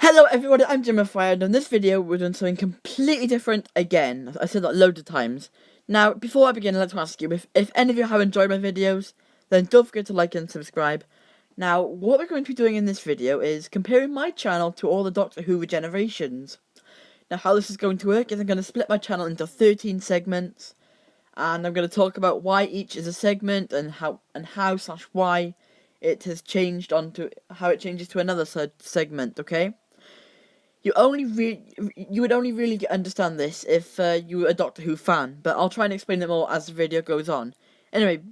Hello everyone, I'm Jim Fire, and in this video we're doing something completely different again. I said that loads of times. Now, before I begin, I'd like to ask you, if any of you have enjoyed my videos, then don't forget to like and subscribe. Now, what we're going to be doing in this video is comparing my channel to all the Doctor Who regenerations. Now, how this is going to work is I'm going to split my channel into 13 segments, and I'm going to talk about why each is a segment, and how/why it has changed onto how it changes to another segment, okay? You would only really understand this if you were a Doctor Who fan, but I'll try and explain it more as the video goes on. Anyway,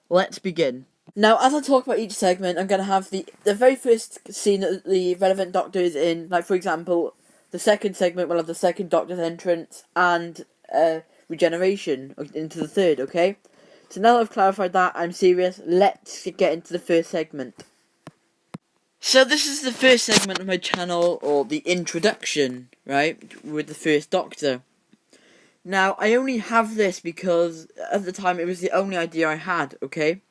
let's begin. Now, as I talk about each segment, I'm going to have the very first scene that the relevant Doctor is in. Like, for example, the second segment will have the second Doctor's entrance and regeneration into the third, okay? So now that I've clarified that, I'm serious. Let's get into the first segment. So this is the first segment of my channel, or the introduction, right, with the first Doctor. Now, I only have this because at the time it was the only idea I had, okay?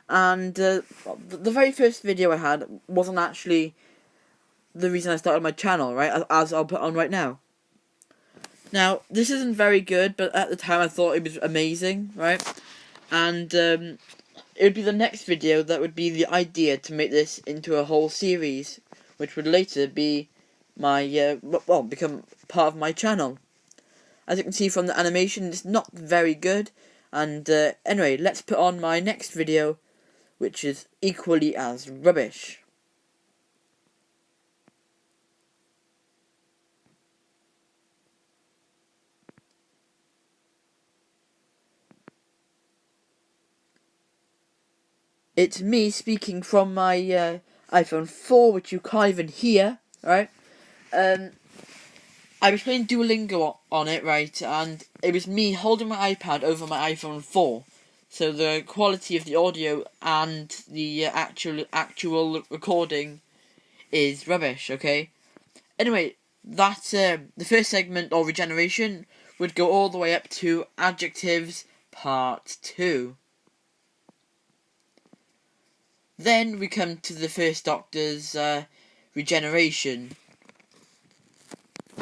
And the very first video I had wasn't actually the reason I started my channel, right, as I'll put on right now. Now, this isn't very good, but at the time I thought it was amazing, right? And it would be the next video that would be the idea to make this into a whole series, which would later be my, become part of my channel. As you can see from the animation, it's not very good, and anyway, let's put on my next video, which is equally as rubbish. It's me speaking from my iPhone 4, which you can't even hear, right? I was playing Duolingo on it, right, and it was me holding my iPad over my iPhone 4. So the quality of the audio and the actual recording is rubbish, okay? Anyway, that the first segment, or regeneration, would go all the way up to adjectives part 2. Then we come to the first Doctor's regeneration.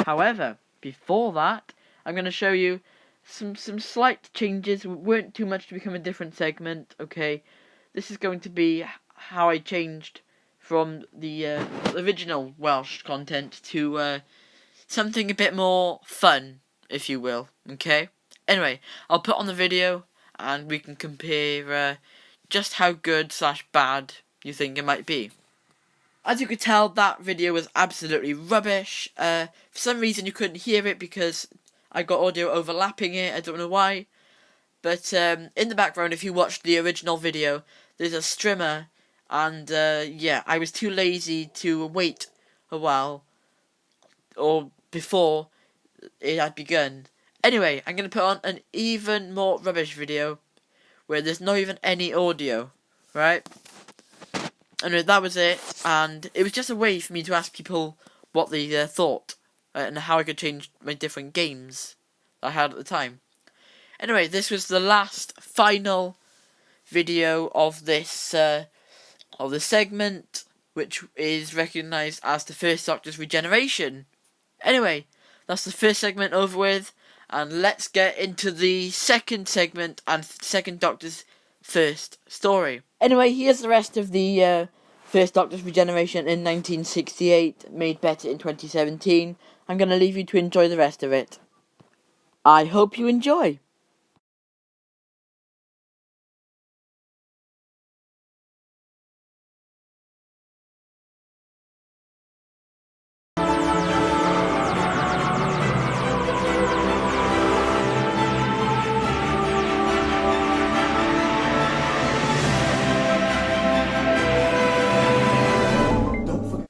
However, before that, I'm going to show you some slight changes. Weren't too much to become a different segment, okay? This is going to be how I changed from the original Welsh content to something a bit more fun, if you will, okay? Anyway, I'll put on the video and we can compare just how good/bad you think it might be. As you could tell, that video was absolutely rubbish. For some reason you couldn't hear it because I got audio overlapping it, I don't know why. But in the background, if you watched the original video, there's a strimmer, and yeah, I was too lazy to wait a while, or before it had begun. Anyway, I'm going to put on an even more rubbish video, where there's not even any audio, right? Anyway, that was it, and it was just a way for me to ask people what they thought, and how I could change my different games I had at the time. Anyway, this was the last, final video of this segment, which is recognised as the first Doctor's regeneration. Anyway, that's the first segment over with, and let's get into the second segment and second Doctor's first story. Anyway, here's the rest of the first Doctor's regeneration in 1968, made better in 2017. I'm going to leave you to enjoy the rest of it. I hope you enjoy.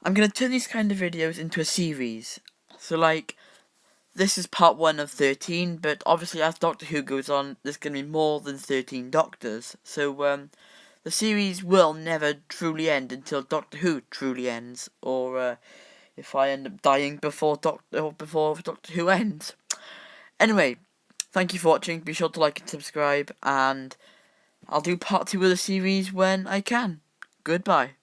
I'm going to turn these kind of videos into a series. So, like, this is part 1 of 13, but obviously as Doctor Who goes on, there's going to be more than 13 Doctors. So, the series will never truly end until Doctor Who truly ends, or if I end up dying before Doctor Who ends. Anyway, thank you for watching. Be sure to like and subscribe, and I'll do part 2 of the series when I can. Goodbye.